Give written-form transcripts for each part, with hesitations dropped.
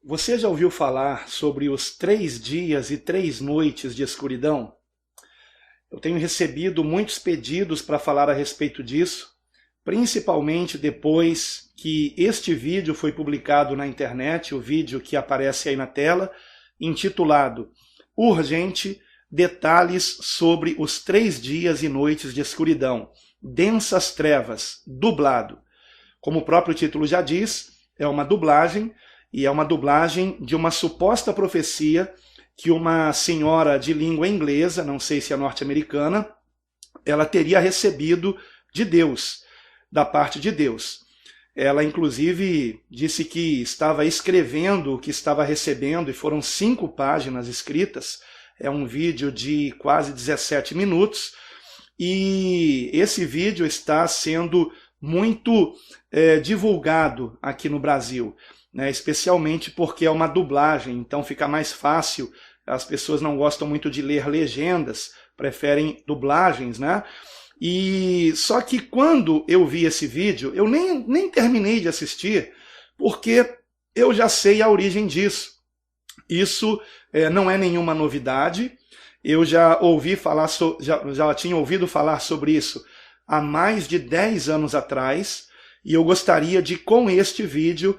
Você já ouviu falar sobre os 3 dias e 3 noites de escuridão? Eu tenho recebido muitos pedidos para falar a respeito disso, principalmente depois que este vídeo foi publicado na internet, o vídeo que aparece aí na tela, intitulado Urgente, detalhes sobre os 3 dias e noites de escuridão, densas trevas, dublado. Como o próprio título já diz, é uma dublagem, e é uma dublagem de uma suposta profecia que uma senhora de língua inglesa, não sei se é norte-americana, ela teria recebido de Deus, da parte de Deus. Ela, inclusive, disse que estava escrevendo o que estava recebendo, e foram 5 páginas escritas. É um vídeo de quase 17 minutos, e esse vídeo está sendo muito divulgado aqui no Brasil, né? Especialmente porque é uma dublagem, então fica mais fácil. As pessoas não gostam muito de ler legendas, preferem dublagens, né? E só que quando eu vi esse vídeo, eu nem terminei de assistir, porque eu já sei a origem disso. Isso não é nenhuma novidade. Eu já ouvi falar, já tinha ouvido falar sobre isso há mais de 10 anos atrás, e eu gostaria de, com este vídeo,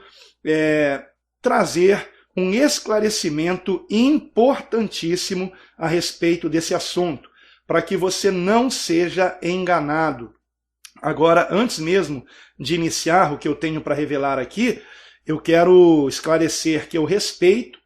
trazer um esclarecimento importantíssimo a respeito desse assunto, para que você não seja enganado. Agora, antes mesmo de iniciar o que eu tenho para revelar aqui, eu quero esclarecer que eu respeito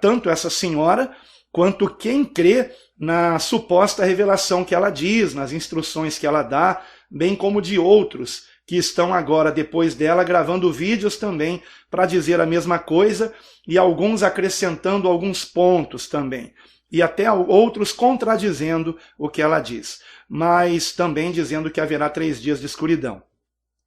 tanto essa senhora, quanto quem crê na suposta revelação que ela diz, nas instruções que ela dá, bem como de outros que estão agora, depois dela, gravando vídeos também para dizer a mesma coisa, e alguns acrescentando alguns pontos também, e até outros contradizendo o que ela diz, mas também dizendo que haverá 3 dias de escuridão.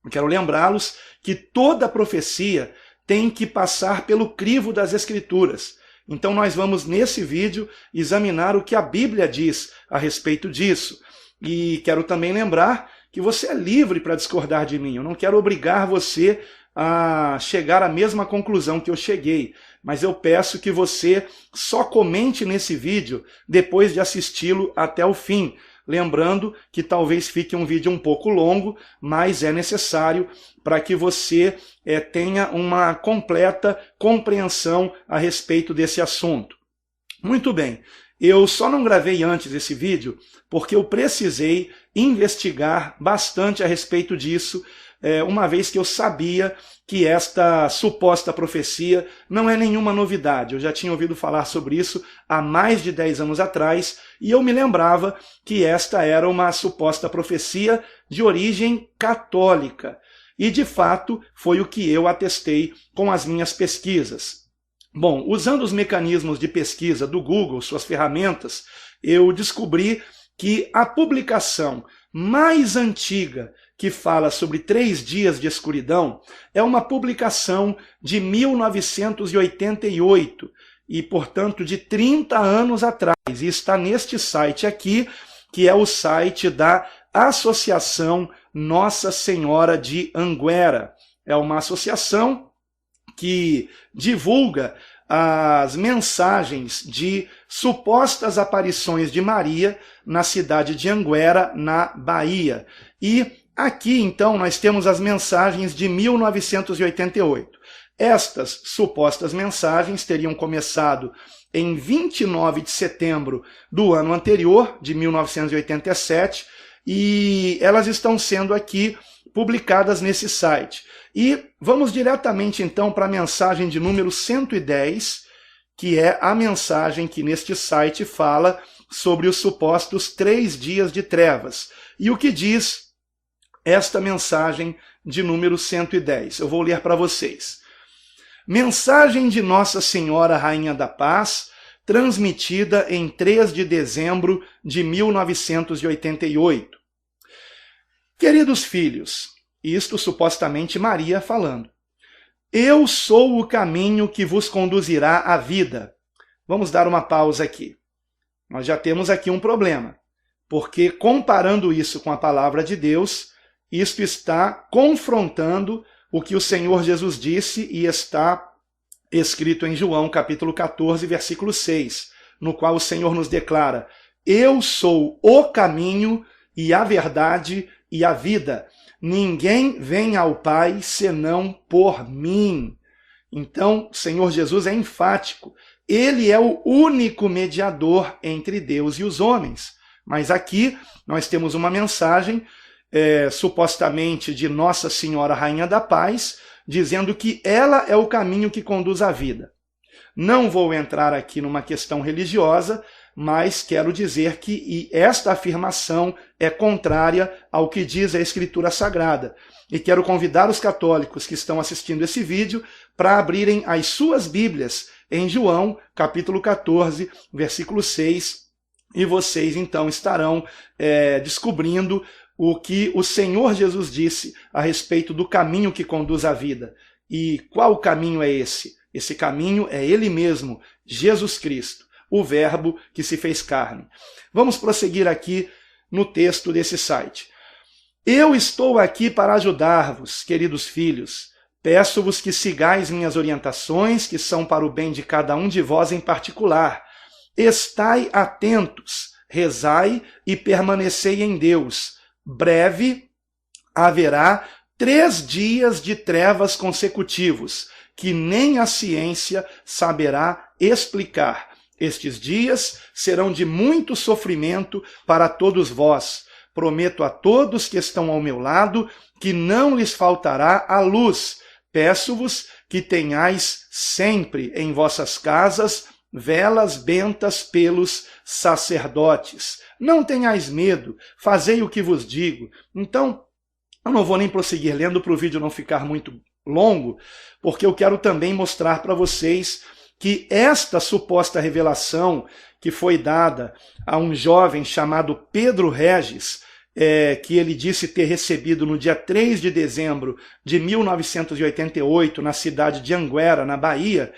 Eu quero lembrá-los que toda profecia tem que passar pelo crivo das Escrituras. Então nós vamos, nesse vídeo, examinar o que a Bíblia diz a respeito disso. E quero também lembrar que você é livre para discordar de mim. Eu não quero obrigar você a chegar à mesma conclusão que eu cheguei, mas eu peço que você só comente nesse vídeo depois de assisti-lo até o fim. Lembrando que talvez fique um vídeo um pouco longo, mas é necessário para que você tenha uma completa compreensão a respeito desse assunto. Muito bem, eu só não gravei antes esse vídeo porque eu precisei investigar bastante a respeito disso, uma vez que eu sabia que esta suposta profecia não é nenhuma novidade. Eu já tinha ouvido falar sobre isso há mais de 10 anos atrás, e eu me lembrava que esta era uma suposta profecia de origem católica. E, de fato, foi o que eu atestei com as minhas pesquisas. Bom, usando os mecanismos de pesquisa do Google, suas ferramentas, eu descobri que a publicação mais antiga que fala sobre 3 dias de escuridão é uma publicação de 1988 e, portanto, de 30 anos atrás. E está neste site aqui, que é o site da Associação Nossa Senhora de Anguera. É uma associação que divulga as mensagens de supostas aparições de Maria na cidade de Anguera, na Bahia. E aqui, então, nós temos as mensagens de 1988. Estas supostas mensagens teriam começado em 29 de setembro do ano anterior, de 1987, e elas estão sendo aqui publicadas nesse site. E vamos diretamente, então, para a mensagem de número 110, que é a mensagem que neste site fala sobre os supostos 3 dias de trevas. E o que diz esta mensagem de número 110? Eu vou ler para vocês. Mensagem de Nossa Senhora Rainha da Paz, transmitida em 3 de dezembro de 1988. Queridos filhos, isto supostamente Maria falando, eu sou o caminho que vos conduzirá à vida. Vamos dar uma pausa aqui. Nós já temos aqui um problema, porque comparando isso com a palavra de Deus, isto está confrontando o que o Senhor Jesus disse e está escrito em João capítulo 14, versículo 6, no qual o Senhor nos declara: eu sou o caminho e a verdade e a vida. Ninguém vem ao Pai senão por mim. Então, o Senhor Jesus é enfático. Ele é o único mediador entre Deus e os homens. Mas aqui nós temos uma mensagem, supostamente de Nossa Senhora Rainha da Paz, dizendo que ela é o caminho que conduz à vida. Não vou entrar aqui numa questão religiosa, mas quero dizer que esta afirmação é contrária ao que diz a Escritura Sagrada. E quero convidar os católicos que estão assistindo esse vídeo para abrirem as suas Bíblias em João, capítulo 14, versículo 6, e vocês então estarão descobrindo o que o Senhor Jesus disse a respeito do caminho que conduz à vida. E qual caminho é esse? Esse caminho é Ele mesmo, Jesus Cristo, o Verbo que se fez carne. Vamos prosseguir aqui no texto desse site. Eu estou aqui para ajudar-vos, queridos filhos. Peço-vos que sigais minhas orientações, que são para o bem de cada um de vós em particular. Estai atentos, rezai e permanecei em Deus. Breve haverá 3 dias de trevas consecutivos, que nem a ciência saberá explicar. Estes dias serão de muito sofrimento para todos vós. Prometo a todos que estão ao meu lado que não lhes faltará a luz. Peço-vos que tenhais sempre em vossas casas velas bentas pelos sacerdotes. Não tenhais medo, fazei o que vos digo. Então, eu não vou nem prosseguir lendo para o vídeo não ficar muito longo, porque eu quero também mostrar para vocês que esta suposta revelação que foi dada a um jovem chamado Pedro Regis, que ele disse ter recebido no dia 3 de dezembro de 1988, na cidade de Anguera, na Bahia,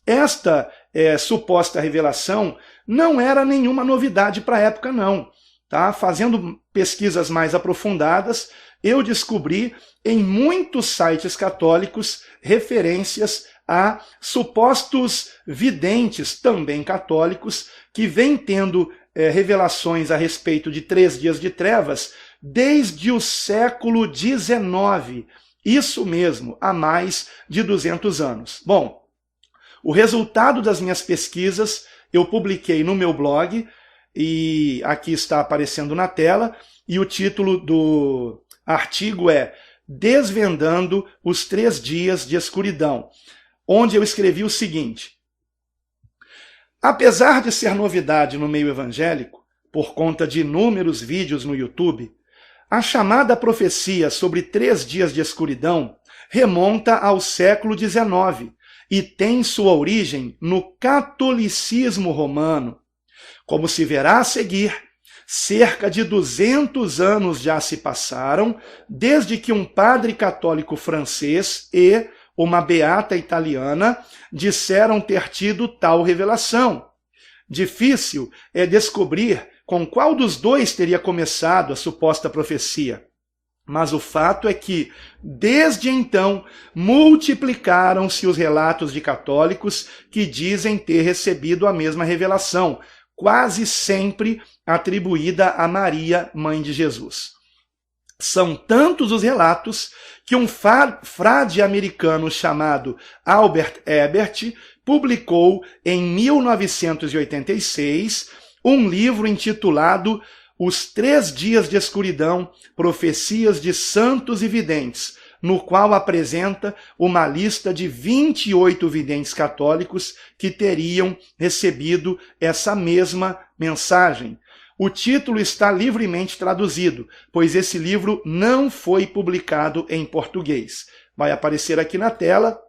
esta suposta revelação não era nenhuma novidade para a época, não. Tá? Fazendo pesquisas mais aprofundadas, eu descobri em muitos sites católicos referências a supostos videntes, também católicos, que vêm tendo revelações a respeito de 3 dias de trevas desde o século XIX. Isso mesmo, há mais de 200 anos. Bom, o resultado das minhas pesquisas eu publiquei no meu blog, e aqui está aparecendo na tela, e o título do artigo é Desvendando os 3 dias de escuridão, onde eu escrevi o seguinte: apesar de ser novidade no meio evangélico, por conta de inúmeros vídeos no YouTube, a chamada profecia sobre 3 dias de escuridão remonta ao século XIX e tem sua origem no catolicismo romano. Como se verá a seguir, cerca de 200 anos já se passaram desde que um padre católico francês e uma beata italiana disseram ter tido tal revelação. Difícil é descobrir com qual dos dois teria começado a suposta profecia. Mas o fato é que, desde então, multiplicaram-se os relatos de católicos que dizem ter recebido a mesma revelação, quase sempre atribuída a Maria, mãe de Jesus. São tantos os relatos que um frade americano chamado Albert Ebert publicou em 1986 um livro intitulado Os 3 Dias de Escuridão, Profecias de Santos e Videntes, no qual apresenta uma lista de 28 videntes católicos que teriam recebido essa mesma mensagem. O título está livremente traduzido, pois esse livro não foi publicado em português. Vai aparecer aqui na tela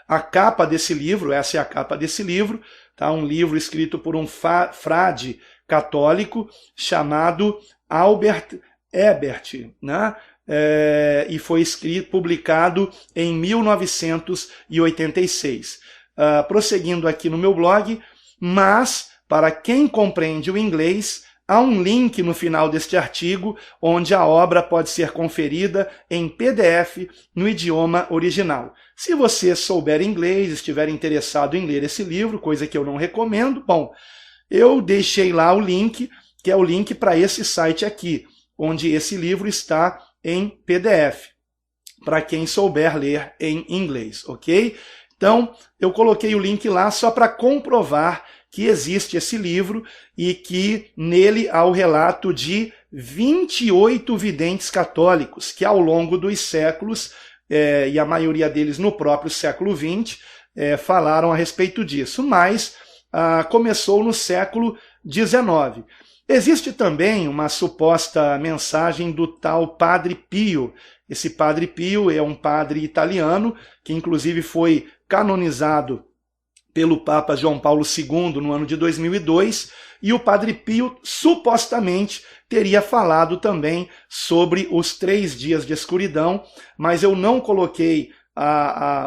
a capa desse livro, essa é a capa desse livro, tá? Um livro escrito por um frade católico chamado Albert Ebert, né? E foi publicado em 1986. Prosseguindo aqui no meu blog, mas para quem compreende o inglês, há um link no final deste artigo, onde a obra pode ser conferida em PDF no idioma original. Se você souber inglês, estiver interessado em ler esse livro, coisa que eu não recomendo, bom, eu deixei lá o link, que é o link para esse site aqui, onde esse livro está em PDF, para quem souber ler em inglês, ok? Então, eu coloquei o link lá só para comprovar que existe esse livro e que nele há o relato de 28 videntes católicos que ao longo dos séculos, e a maioria deles no próprio século XX, falaram a respeito disso, mas começou no século XIX. Existe também uma suposta mensagem do tal Padre Pio. Esse Padre Pio é um padre italiano que inclusive foi canonizado pelo Papa João Paulo II no ano de 2002, e o Padre Pio supostamente teria falado também sobre os 3 dias de escuridão, mas eu não coloquei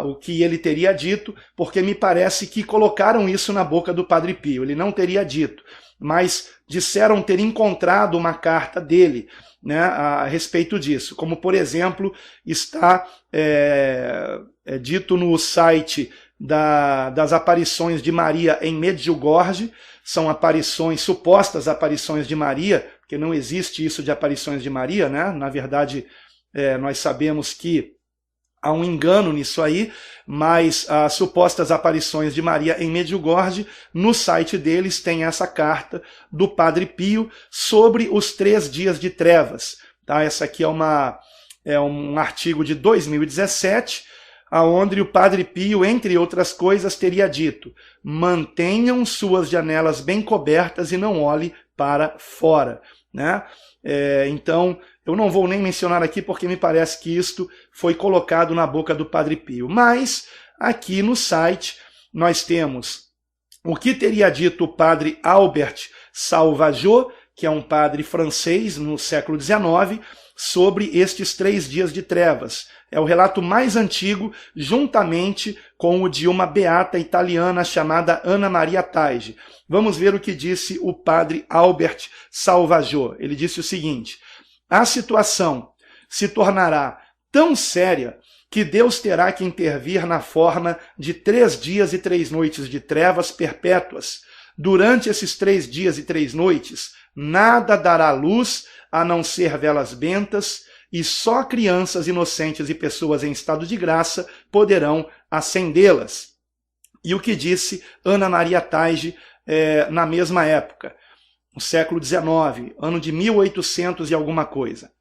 o que ele teria dito, porque me parece que colocaram isso na boca do Padre Pio. Ele não teria dito, mas disseram ter encontrado uma carta dele, né, a respeito disso. Como, por exemplo, está dito no site das aparições de Maria em Medjugorje. São aparições, supostas aparições de Maria, porque não existe isso de aparições de Maria, né? Na verdade, nós sabemos que há um engano nisso aí, mas as supostas aparições de Maria em Medjugorje, no site deles tem essa carta do Padre Pio sobre os 3 dias de trevas. Tá? Essa aqui é um artigo de 2017, aonde o Padre Pio, entre outras coisas, teria dito: mantenham suas janelas bem cobertas e não olhe para fora, né? Então, eu não vou nem mencionar aqui porque me parece que isto foi colocado na boca do Padre Pio. Mas, aqui no site, nós temos o que teria dito o Padre Albert Sauvageot, que é um padre francês no século XIX, sobre estes 3 dias de trevas. É o relato mais antigo, juntamente com o de uma beata italiana chamada Ana Maria Taigi. Vamos ver o que disse o padre Albert Sauvageot. Ele disse o seguinte: a situação se tornará tão séria que Deus terá que intervir na forma de 3 dias e 3 noites de trevas perpétuas. Durante esses 3 dias e 3 noites, nada dará luz a não ser velas bentas, e só crianças inocentes e pessoas em estado de graça poderão acendê-las. E o que disse Ana Maria Taigi na mesma época, no século XIX, ano de 1800 e alguma coisa.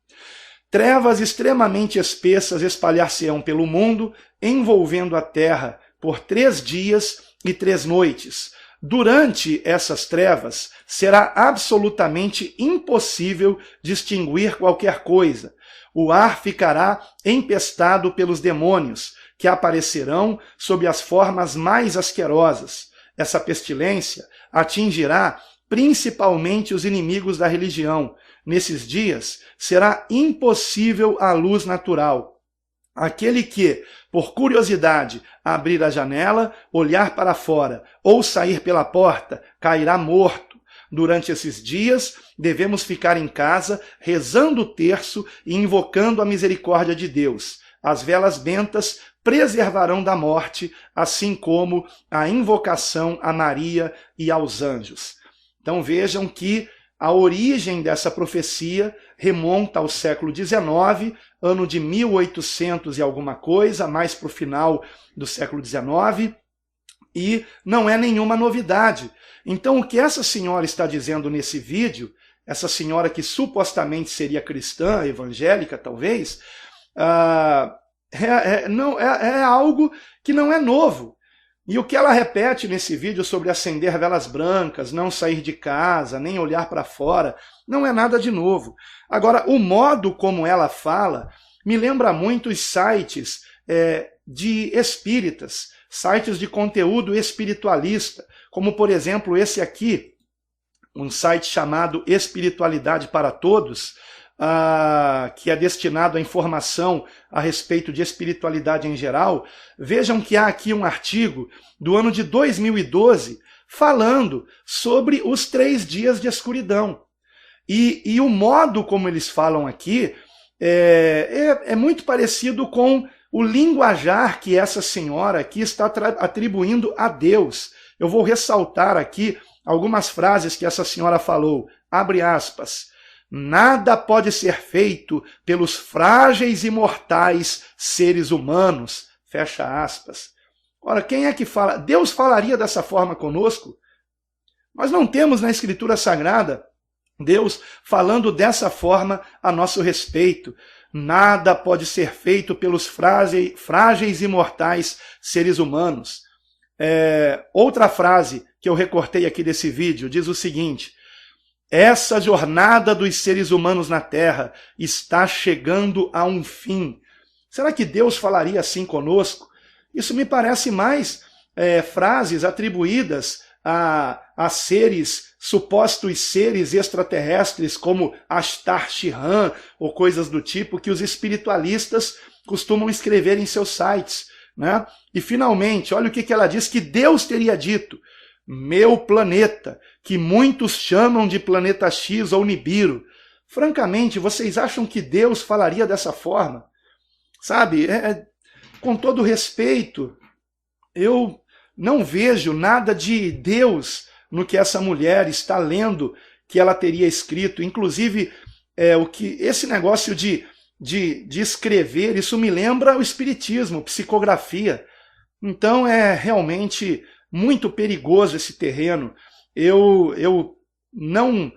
Trevas extremamente espessas espalhar-se-ão pelo mundo, envolvendo a terra por 3 dias e 3 noites. Durante essas trevas, será absolutamente impossível distinguir qualquer coisa. O ar ficará empestado pelos demônios, que aparecerão sob as formas mais asquerosas. Essa pestilência atingirá principalmente os inimigos da religião. Nesses dias, será impossível a luz natural. Aquele que, por curiosidade, abrir a janela, olhar para fora ou sair pela porta, cairá morto. Durante esses dias, devemos ficar em casa, rezando o terço e invocando a misericórdia de Deus. As velas bentas preservarão da morte, assim como a invocação a Maria e aos anjos. Então vejam que a origem dessa profecia remonta ao século XIX, ano de 1800 e alguma coisa, mais para o final do século XIX, e não é nenhuma novidade. Então o que essa senhora está dizendo nesse vídeo, essa senhora que supostamente seria cristã, evangélica talvez, é algo que não é novo. E o que ela repete nesse vídeo sobre acender velas brancas, não sair de casa, nem olhar para fora, não é nada de novo. Agora, o modo como ela fala me lembra muito os sites de espíritas, sites de conteúdo espiritualista, como, por exemplo, esse aqui, um site chamado Espiritualidade para Todos, que é destinado à informação a respeito de espiritualidade em geral. Vejam que há aqui um artigo do ano de 2012 falando sobre os 3 dias de escuridão. E o modo como eles falam aqui é muito parecido com o linguajar que essa senhora aqui está atribuindo a Deus. Eu vou ressaltar aqui algumas frases que essa senhora falou. Abre aspas. Nada pode ser feito pelos frágeis e mortais seres humanos. Fecha aspas. Ora, quem é que fala? Deus falaria dessa forma conosco? Nós não temos na Escritura Sagrada Deus falando dessa forma a nosso respeito. Nada pode ser feito pelos frágeis e mortais seres humanos. Outra frase que eu recortei aqui desse vídeo diz o seguinte: essa jornada dos seres humanos na Terra está chegando a um fim. Será que Deus falaria assim conosco? Isso me parece mais frases atribuídas a seres, supostos seres extraterrestres, como Ashtar Shihan, ou coisas do tipo, que os espiritualistas costumam escrever em seus sites, né? E finalmente, olha o que ela diz que Deus teria dito. Meu planeta, que muitos chamam de planeta X ou Nibiru. Francamente, vocês acham que Deus falaria dessa forma? Sabe, com todo respeito, eu não vejo nada de Deus no que essa mulher está lendo que ela teria escrito. Inclusive, esse negócio de escrever, isso me lembra o espiritismo, psicografia. Então é realmente muito perigoso esse terreno. Eu não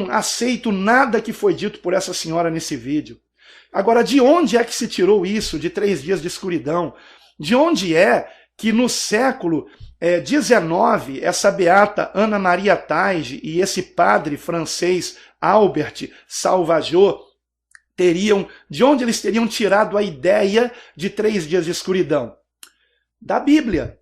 aceito nada que foi dito por essa senhora nesse vídeo. Agora, de onde é que se tirou isso de 3 dias de escuridão? De onde é que no século XIX, essa beata Ana Maria Taige e esse padre francês Albert Salvajot de onde eles teriam tirado a ideia de 3 dias de escuridão? Da Bíblia.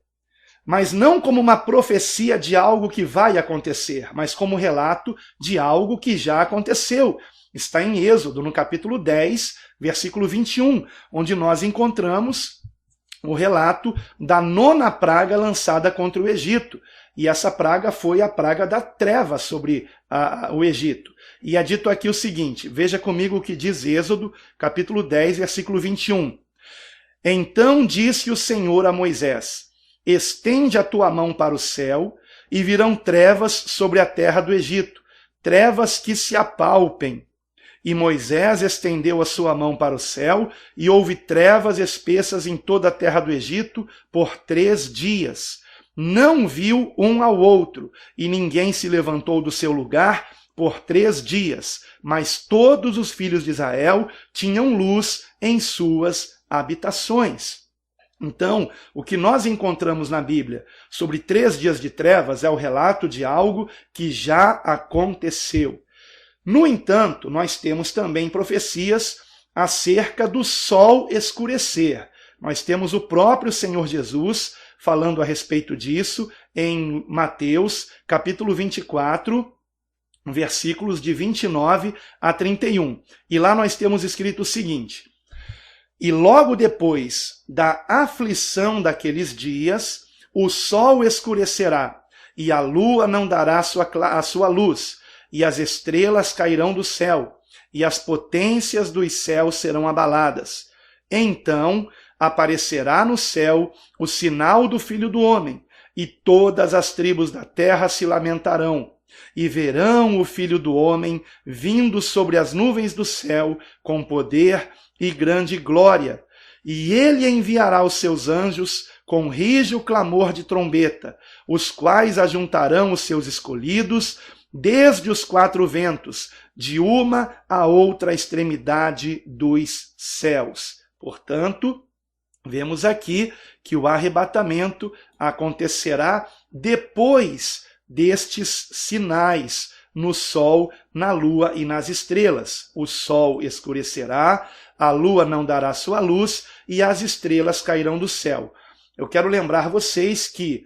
Mas não como uma profecia de algo que vai acontecer, mas como relato de algo que já aconteceu. Está em Êxodo, no capítulo 10, versículo 21, onde nós encontramos o relato da 9ª praga lançada contra o Egito. E essa praga foi a praga da treva sobre o Egito. E é dito aqui o seguinte, veja comigo o que diz Êxodo, capítulo 10, versículo 21. Então disse o Senhor a Moisés: estende a tua mão para o céu, e virão trevas sobre a terra do Egito, trevas que se apalpem. E Moisés estendeu a sua mão para o céu, e houve trevas espessas em toda a terra do Egito por 3 dias. Não viu um ao outro, e ninguém se levantou do seu lugar por 3 dias. Mas todos os filhos de Israel tinham luz em suas habitações. Então, o que nós encontramos na Bíblia sobre 3 dias de trevas é o relato de algo que já aconteceu. No entanto, nós temos também profecias acerca do sol escurecer. Nós temos o próprio Senhor Jesus falando a respeito disso em Mateus, capítulo 24, versículos de 29 a 31. E lá nós temos escrito o seguinte: e logo depois da aflição daqueles dias, o sol escurecerá, e a lua não dará a sua luz, e as estrelas cairão do céu, e as potências dos céus serão abaladas. Então aparecerá no céu o sinal do Filho do Homem, e todas as tribos da terra se lamentarão, e verão o Filho do Homem vindo sobre as nuvens do céu com poder e grande glória. E ele enviará os seus anjos com rígido clamor de trombeta, os quais ajuntarão os seus escolhidos desde os 4 ventos, de uma a outra extremidade dos céus. Portanto, vemos aqui que o arrebatamento acontecerá depois destes sinais no sol, na lua e nas estrelas. O sol escurecerá, a lua não dará sua luz e as estrelas cairão do céu. Eu quero lembrar vocês que,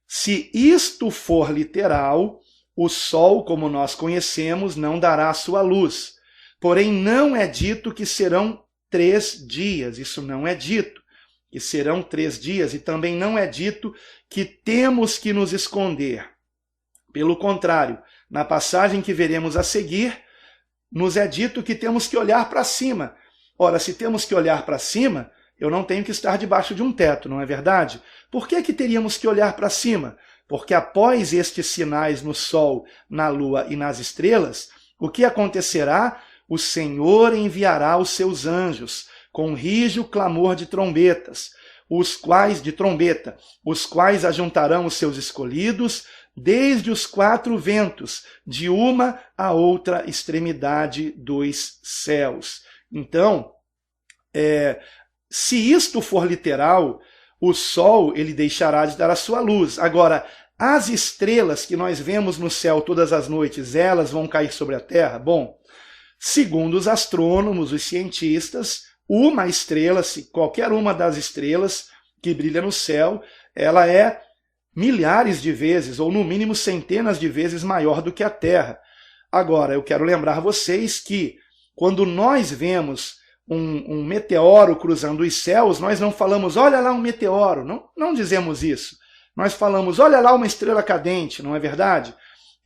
se isto for literal, o sol, como nós conhecemos, não dará sua luz. Porém, não é dito que serão 3 dias. Isso não é dito, que serão 3 dias. E também não é dito que temos que nos esconder. Pelo contrário, Na passagem que veremos a seguir, nos é dito que temos que olhar para cima. Ora, se temos que olhar para cima, eu não tenho que estar debaixo de um teto, não é verdade? Por que teríamos que olhar para cima? Porque após estes sinais no sol, na lua e nas estrelas, o que acontecerá? O Senhor enviará os seus anjos com rígido clamor de trombetas, os quais ajuntarão os seus escolhidos desde os 4 ventos, de uma a outra extremidade dos céus. Então, se isto for literal, o sol ele deixará de dar a sua luz. Agora, as estrelas que nós vemos no céu todas as noites, elas vão cair sobre a terra? Bom, segundo os astrônomos, os cientistas, uma estrela, qualquer uma das estrelas que brilha no céu, ela é milhares de vezes, ou no mínimo centenas de vezes maior do que a Terra. Agora, eu quero lembrar vocês que quando nós vemos um meteoro cruzando os céus, nós não falamos, olha lá um meteoro, não dizemos isso. Nós falamos, olha lá uma estrela cadente, não é verdade?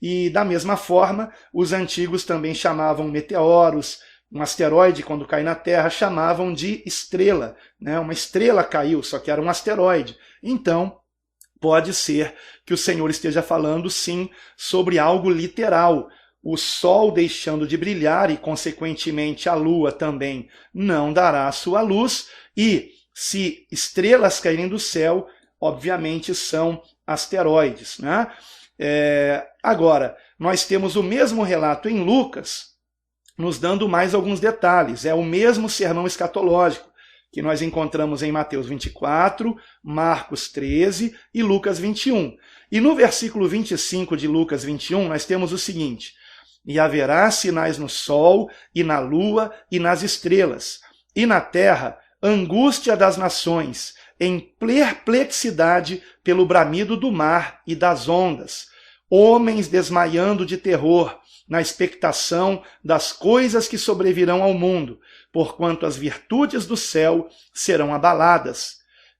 E da mesma forma, os antigos também chamavam meteoros, um asteroide quando cai na Terra chamavam de estrela, né? Uma estrela caiu, só que era um asteroide. Então, pode ser que o Senhor esteja falando, sim, sobre algo literal. O sol deixando de brilhar e, consequentemente, a lua também não dará a sua luz. E se estrelas caírem do céu, obviamente são asteroides, né? Agora, nós temos o mesmo relato em Lucas, nos dando mais alguns detalhes. É o mesmo sermão escatológico que nós encontramos em Mateus 24, Marcos 13 e Lucas 21. E no versículo 25 de Lucas 21, nós temos o seguinte: e haverá sinais no sol, e na lua, e nas estrelas, e na terra, angústia das nações, em perplexidade pelo bramido do mar e das ondas, homens desmaiando de terror, na expectação das coisas que sobrevirão ao mundo, porquanto as virtudes do céu serão abaladas.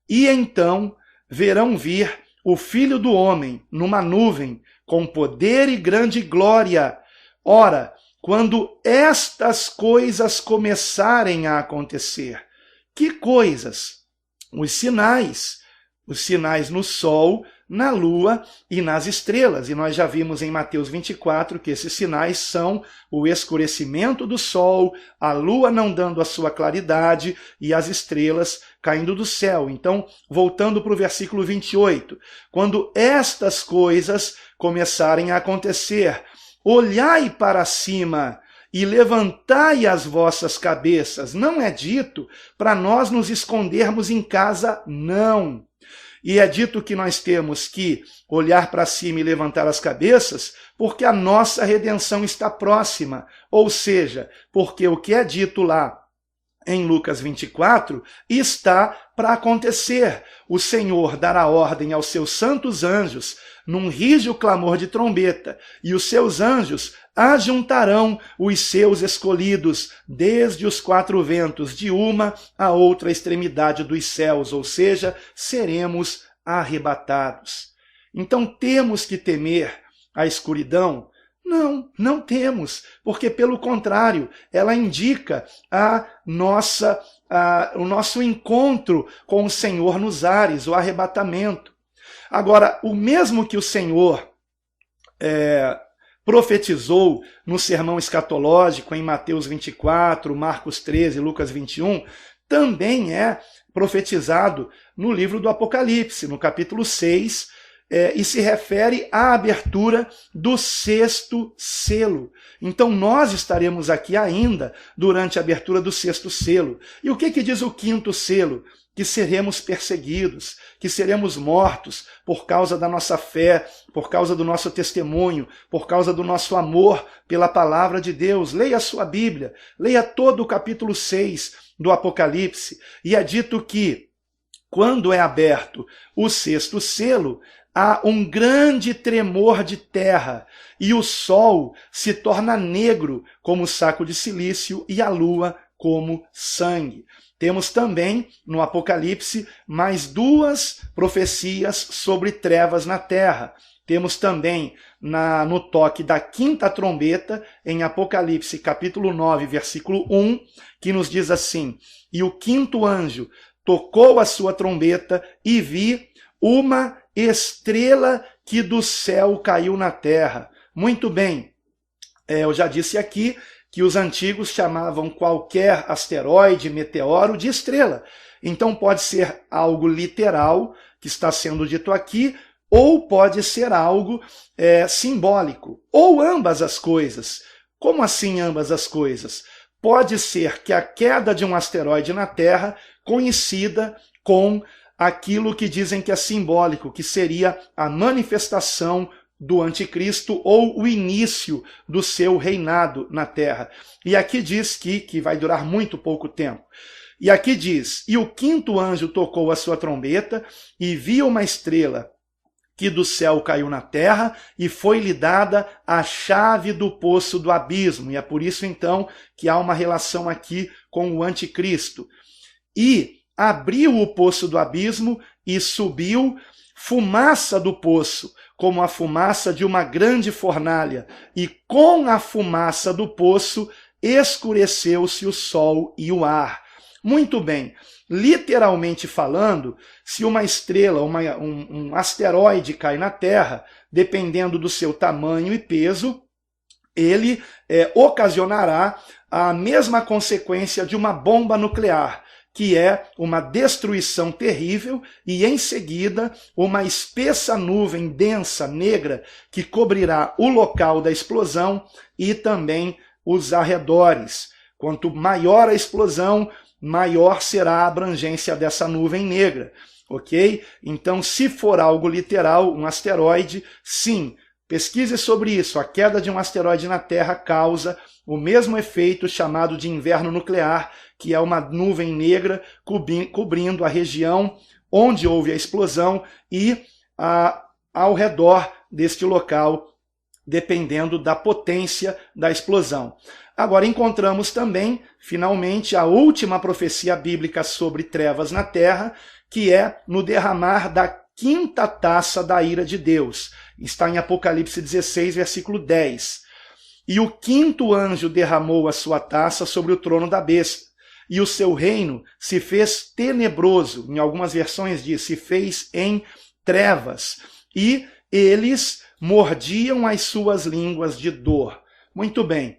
E então verão vir o Filho do Homem numa nuvem, com poder e grande glória. Ora, quando estas coisas começarem a acontecer, que coisas? Os sinais no sol, na lua e nas estrelas. E nós já vimos em Mateus 24 que esses sinais são o escurecimento do sol, a lua não dando a sua claridade e as estrelas caindo do céu. Então, voltando para o versículo 28, quando estas coisas começarem a acontecer, olhai para cima e levantai as vossas cabeças. Não é dito para nós nos escondermos em casa, não. E é dito que nós temos que olhar para cima e levantar as cabeças porque a nossa redenção está próxima. Ou seja, porque o que é dito lá em Lucas 24 está para acontecer. O Senhor dará ordem aos seus santos anjos num rígido clamor de trombeta, e os seus anjos ajuntarão os seus escolhidos desde os 4 ventos, de uma a outra extremidade dos céus, ou seja, seremos arrebatados. Então temos que temer a escuridão? Não temos, porque pelo contrário, ela indica o nosso encontro com o Senhor nos ares, o arrebatamento. Agora, o mesmo que o Senhor profetizou no sermão escatológico em Mateus 24, Marcos 13, Lucas 21, também é profetizado no livro do Apocalipse, no capítulo 6, e se refere à abertura do 6º selo. Então nós estaremos aqui ainda durante a abertura do 6º selo. E o que diz o 5º selo? Que seremos perseguidos, que seremos mortos por causa da nossa fé, por causa do nosso testemunho, por causa do nosso amor pela palavra de Deus. Leia a sua Bíblia, leia todo o capítulo 6 do Apocalipse, e é dito que, quando é aberto o 6º selo, há um grande tremor de terra, e o sol se torna negro como saco de silício, e a lua como sangue. Temos também, no Apocalipse, mais 2 profecias sobre trevas na terra. Temos também no toque da quinta trombeta, em Apocalipse capítulo 9, versículo 1, que nos diz assim: e o quinto anjo tocou a sua trombeta e vi uma estrela que do céu caiu na terra. Muito bem, eu já disse aqui que os antigos chamavam qualquer asteroide, meteoro, de estrela. Então pode ser algo literal, que está sendo dito aqui, ou pode ser algo simbólico, ou ambas as coisas. Como assim ambas as coisas? Pode ser que a queda de um asteroide na Terra coincida com aquilo que dizem que é simbólico, que seria a manifestação do anticristo ou o início do seu reinado na Terra. E aqui diz que vai durar muito pouco tempo. E aqui diz: e o quinto anjo tocou a sua trombeta e viu uma estrela que do céu caiu na terra e foi-lhe dada a chave do poço do abismo. E é por isso então que há uma relação aqui com o anticristo. E abriu o poço do abismo e subiu fumaça do poço, como a fumaça de uma grande fornalha, e com a fumaça do poço escureceu-se o sol e o ar. Muito bem, literalmente falando, se uma estrela, um asteroide cai na Terra, dependendo do seu tamanho e peso, ele ocasionará a mesma consequência de uma bomba nuclear, que é uma destruição terrível e, em seguida, uma espessa nuvem densa, negra, que cobrirá o local da explosão e também os arredores. Quanto maior a explosão, maior será a abrangência dessa nuvem negra, ok? Então, se for algo literal, um asteroide, sim, pesquise sobre isso. A queda de um asteroide na Terra causa o mesmo efeito chamado de inverno nuclear, que é uma nuvem negra cobrindo a região onde houve a explosão e ao redor deste local, dependendo da potência da explosão. Agora encontramos também, finalmente, a última profecia bíblica sobre trevas na terra, que é no derramar da quinta taça da ira de Deus. Está em Apocalipse 16, versículo 10. E o quinto anjo derramou a sua taça sobre o trono da besta, e o seu reino se fez tenebroso. Em algumas versões diz, se fez em trevas. E eles mordiam as suas línguas de dor. Muito bem.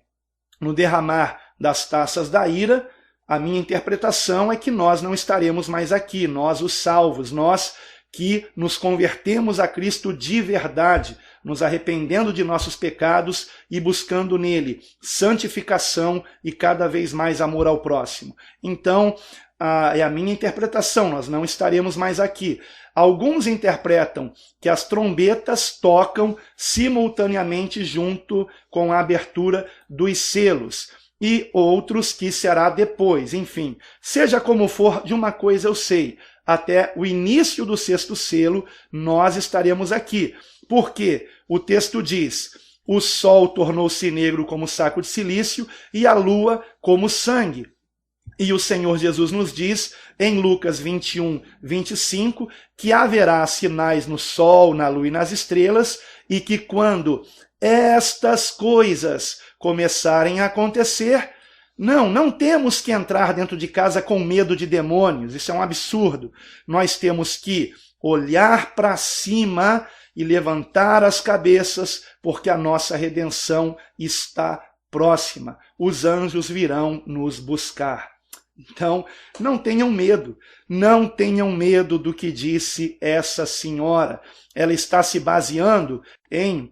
No derramar das taças da ira, a minha interpretação é que nós não estaremos mais aqui, nós os salvos, nós que nos convertemos a Cristo de verdade, nos arrependendo de nossos pecados e buscando nele santificação e cada vez mais amor ao próximo. Então, é a minha interpretação, nós não estaremos mais aqui. Alguns interpretam que as trombetas tocam simultaneamente junto com a abertura dos selos, e outros que será depois. Enfim, seja como for, de uma coisa eu sei, até o início do sexto selo nós estaremos aqui. Porque o texto diz: o sol tornou-se negro como saco de silício e a lua como sangue. E o Senhor Jesus nos diz, em Lucas 21, 25, que haverá sinais no sol, na lua e nas estrelas, e que quando estas coisas começarem a acontecer, não temos que entrar dentro de casa com medo de demônios, isso é um absurdo. Nós temos que olhar para cima e levantar as cabeças, porque a nossa redenção está próxima. Os anjos virão nos buscar. Então, não tenham medo do que disse essa senhora. Ela está se baseando em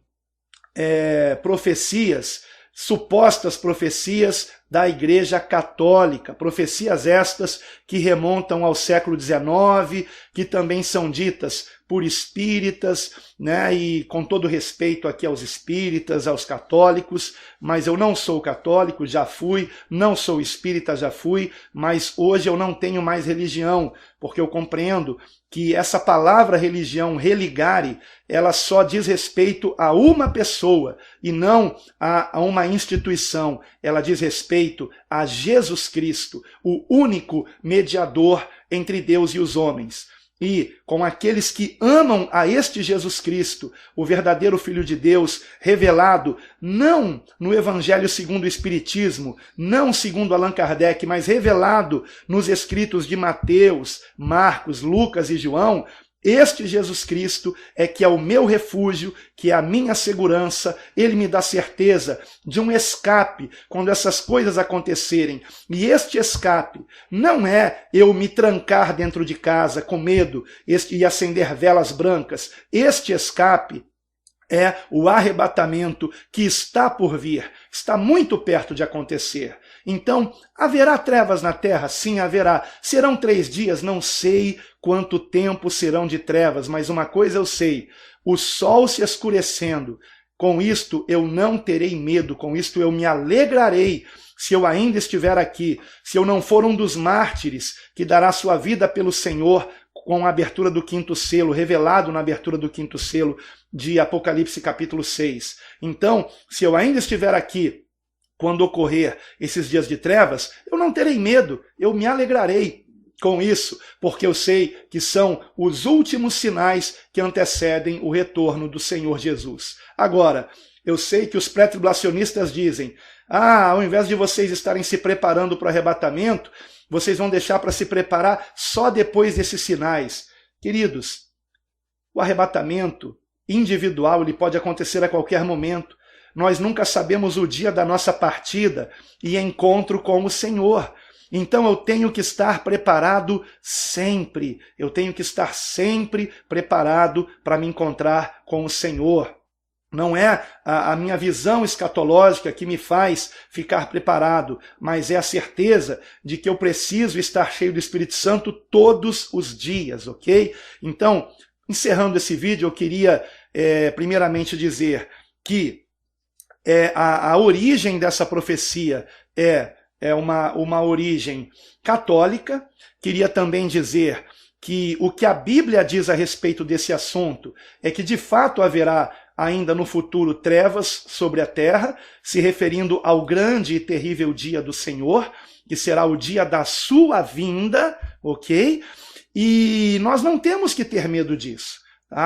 profecias, supostas profecias da Igreja Católica, profecias estas que remontam ao século XIX, que também são ditas por espíritas, né? E com todo respeito aqui aos espíritas, aos católicos, mas eu não sou católico, já fui, não sou espírita, já fui, mas hoje eu não tenho mais religião, porque eu compreendo que essa palavra religião, religare, ela só diz respeito a uma pessoa e não a uma instituição. Ela diz respeito a Jesus Cristo, o único mediador entre Deus e os homens. e com aqueles que amam a este Jesus Cristo, o verdadeiro Filho de Deus, revelado não no Evangelho segundo o Espiritismo, não segundo Allan Kardec, mas revelado nos escritos de Mateus, Marcos, Lucas e João, este Jesus Cristo é que é o meu refúgio, que é a minha segurança, ele me dá certeza de um escape quando essas coisas acontecerem. E este escape não é eu me trancar dentro de casa com medo e acender velas brancas. Este escape é o arrebatamento que está por vir, está muito perto de acontecer. Então, haverá trevas na terra? Sim, haverá. Serão 3 dias? Não sei quanto tempo serão de trevas, mas uma coisa eu sei, o sol se escurecendo. Com isto eu não terei medo, com isto eu me alegrarei, se eu ainda estiver aqui, se eu não for um dos mártires que dará sua vida pelo Senhor, com a abertura do 5º selo, revelado na abertura do 5º selo de Apocalipse capítulo 6. Então, se eu ainda estiver aqui, quando ocorrer esses dias de trevas, eu não terei medo, eu me alegrarei com isso, porque eu sei que são os últimos sinais que antecedem o retorno do Senhor Jesus. Agora, eu sei que os pré-tribulacionistas dizem, ao invés de vocês estarem se preparando para o arrebatamento, vocês vão deixar para se preparar só depois desses sinais. Queridos, o arrebatamento individual ele pode acontecer a qualquer momento. Nós nunca sabemos o dia da nossa partida e encontro com o Senhor. Então eu tenho que estar preparado sempre. Eu tenho que estar sempre preparado para me encontrar com o Senhor. Não é a minha visão escatológica que me faz ficar preparado, mas é a certeza de que eu preciso estar cheio do Espírito Santo todos os dias, ok? Então, encerrando esse vídeo, eu queria primeiramente dizer que a origem dessa profecia é uma origem católica. Queria também dizer que o que a Bíblia diz a respeito desse assunto é que de fato haverá ainda no futuro trevas sobre a terra, se referindo ao grande e terrível dia do Senhor, que será o dia da sua vinda, ok? E nós não temos que ter medo disso.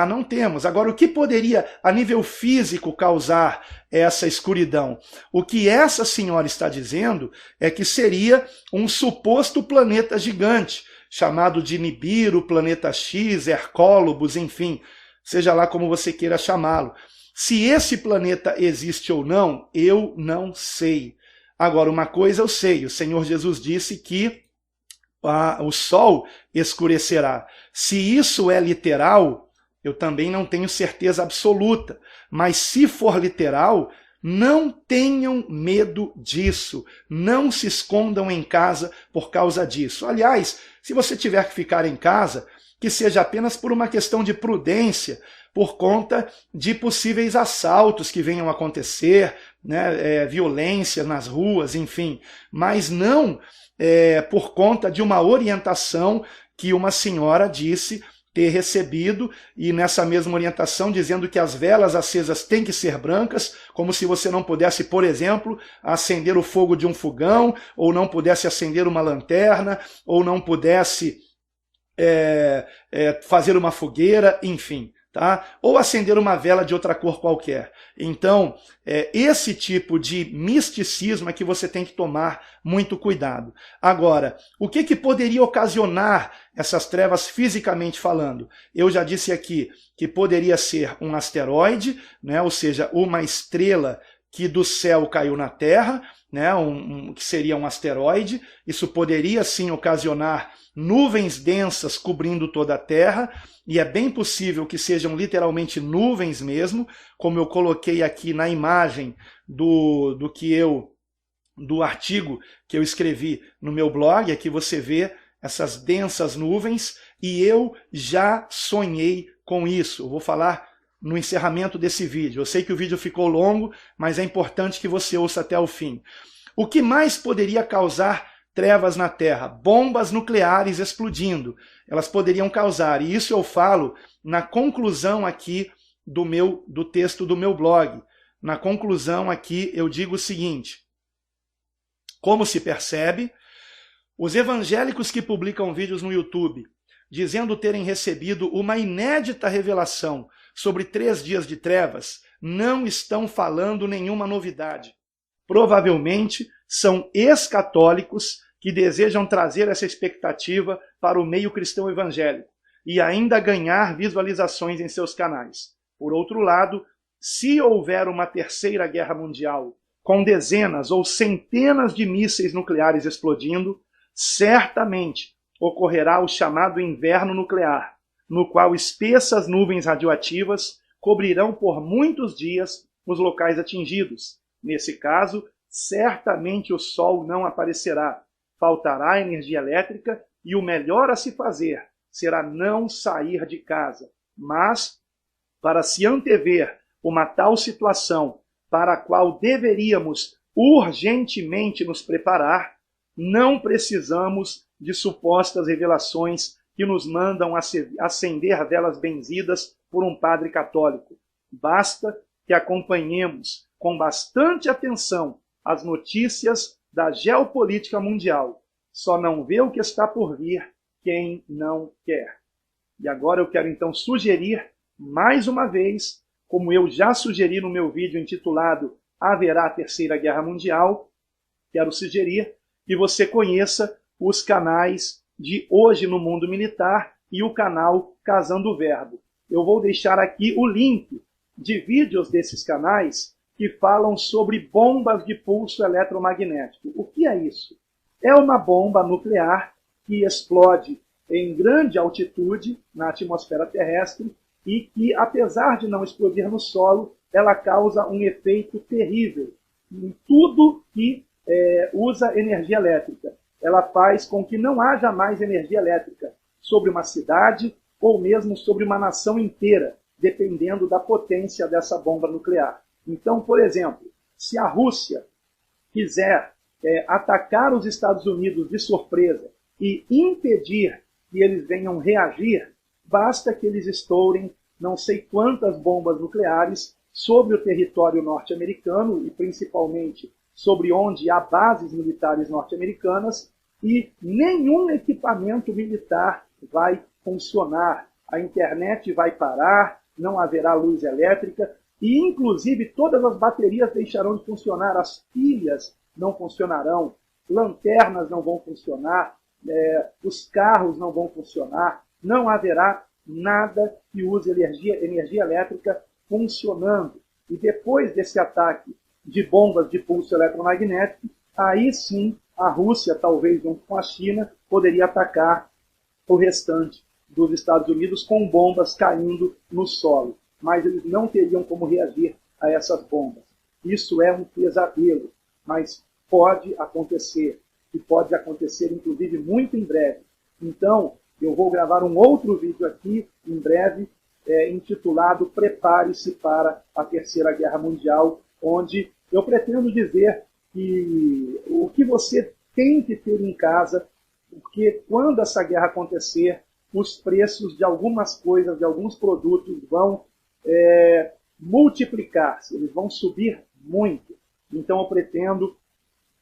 Não temos. Agora, o que poderia, a nível físico, causar essa escuridão? O que essa senhora está dizendo é que seria um suposto planeta gigante, chamado de Nibiru, planeta X, Hercólobos, enfim, seja lá como você queira chamá-lo. Se esse planeta existe ou não, eu não sei. Agora, uma coisa eu sei, o Senhor Jesus disse que o sol escurecerá. Se isso é literal, eu também não tenho certeza absoluta, mas se for literal, não tenham medo disso, não se escondam em casa por causa disso. Aliás, se você tiver que ficar em casa, que seja apenas por uma questão de prudência, por conta de possíveis assaltos que venham a acontecer, né, violência nas ruas, enfim, mas não por conta de uma orientação que uma senhora disse ter recebido, e nessa mesma orientação dizendo que as velas acesas têm que ser brancas, como se você não pudesse, por exemplo, acender o fogo de um fogão, ou não pudesse acender uma lanterna, ou não pudesse fazer uma fogueira, enfim, tá? Ou acender uma vela de outra cor qualquer. Então, esse tipo de misticismo é que você tem que tomar muito cuidado. Agora, o que poderia ocasionar essas trevas fisicamente falando? Eu já disse aqui que poderia ser um asteroide, né? Ou seja, uma estrela que do céu caiu na Terra, né? Que seria um asteroide. Isso poderia sim ocasionar nuvens densas cobrindo toda a Terra, e é bem possível que sejam literalmente nuvens mesmo, como eu coloquei aqui na imagem do artigo que eu escrevi no meu blog. Aqui você vê essas densas nuvens, e eu já sonhei com isso. Eu vou falar no encerramento desse vídeo. Eu sei que o vídeo ficou longo, mas é importante que você ouça até o fim. O que mais poderia causar trevas na Terra? Bombas nucleares explodindo. Elas poderiam causar, e isso eu falo na conclusão aqui do texto do meu blog. Na conclusão aqui eu digo o seguinte: como se percebe, os evangélicos que publicam vídeos no YouTube dizendo terem recebido uma inédita revelação sobre 3 dias de trevas, não estão falando nenhuma novidade. Provavelmente são ex-católicos que desejam trazer essa expectativa para o meio cristão evangélico e ainda ganhar visualizações em seus canais. Por outro lado, se houver uma terceira guerra mundial, com dezenas ou centenas de mísseis nucleares explodindo, certamente ocorrerá o chamado inverno nuclear, no qual espessas nuvens radioativas cobrirão por muitos dias os locais atingidos. Nesse caso, certamente o sol não aparecerá, faltará energia elétrica e o melhor a se fazer será não sair de casa. Mas, para se antever uma tal situação para a qual deveríamos urgentemente nos preparar, não precisamos de supostas revelações que nos mandam acender velas benzidas por um padre católico. Basta que acompanhemos com bastante atenção as notícias da geopolítica mundial. Só não vê o que está por vir quem não quer. E agora eu quero então sugerir, mais uma vez, como eu já sugeri no meu vídeo intitulado Haverá Terceira Guerra Mundial, quero sugerir que você conheça os canais de Hoje no Mundo Militar e o canal Casando o Verbo. Eu vou deixar aqui o link de vídeos desses canais que falam sobre bombas de pulso eletromagnético. O que é isso? É uma bomba nuclear que explode em grande altitude na atmosfera terrestre e que, apesar de não explodir no solo, ela causa um efeito terrível em tudo que usa energia elétrica. Ela faz com que não haja mais energia elétrica sobre uma cidade ou mesmo sobre uma nação inteira, dependendo da potência dessa bomba nuclear. Então, por exemplo, se a Rússia quiser atacar os Estados Unidos de surpresa e impedir que eles venham reagir, basta que eles estourem não sei quantas bombas nucleares sobre o território norte-americano e principalmente sobre onde há bases militares norte-americanas, e nenhum equipamento militar vai funcionar. A internet vai parar, não haverá luz elétrica e, inclusive, todas as baterias deixarão de funcionar, as pilhas não funcionarão, lanternas não vão funcionar, os carros não vão funcionar, não haverá nada que use energia elétrica funcionando. E depois desse ataque de bombas de pulso eletromagnético, aí sim a Rússia, talvez junto com a China, poderia atacar o restante dos Estados Unidos com bombas caindo no solo. Mas eles não teriam como reagir a essas bombas. Isso é um pesadelo, mas pode acontecer, e pode acontecer inclusive muito em breve. Então, eu vou gravar um outro vídeo aqui, em breve, intitulado Prepare-se para a Terceira Guerra Mundial, onde eu pretendo dizer que o que você tem que ter em casa, porque quando essa guerra acontecer, os preços de algumas coisas, de alguns produtos vão multiplicar-se, eles vão subir muito. Então eu pretendo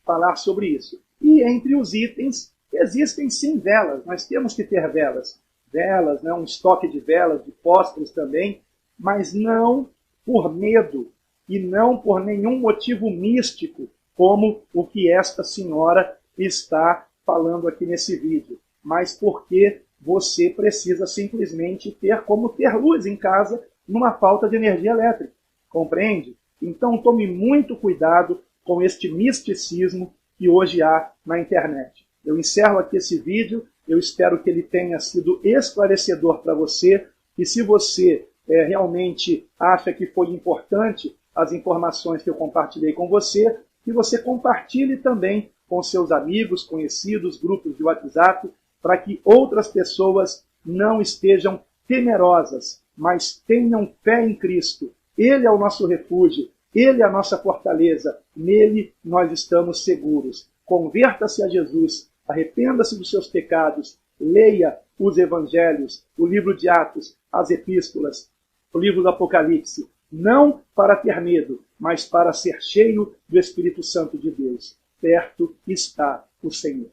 falar sobre isso. E entre os itens, existem sim velas, nós temos que ter velas. Velas, um estoque de velas, de fósforos também, mas não por medo e não por nenhum motivo místico, como o que esta senhora está falando aqui nesse vídeo, mas porque você precisa simplesmente ter como ter luz em casa numa falta de energia elétrica, compreende? Então tome muito cuidado com este misticismo que hoje há na internet. Eu encerro aqui esse vídeo, eu espero que ele tenha sido esclarecedor para você, e se você realmente acha que foi importante as informações que eu compartilhei com você, que você compartilhe também com seus amigos, conhecidos, grupos de WhatsApp, para que outras pessoas não estejam temerosas, mas tenham fé em Cristo. Ele é o nosso refúgio, Ele é a nossa fortaleza, nele nós estamos seguros. Converta-se a Jesus, arrependa-se dos seus pecados, leia os evangelhos, o livro de Atos, as epístolas, o livro do Apocalipse, não para ter medo, mas para ser cheio do Espírito Santo de Deus. Perto está o Senhor.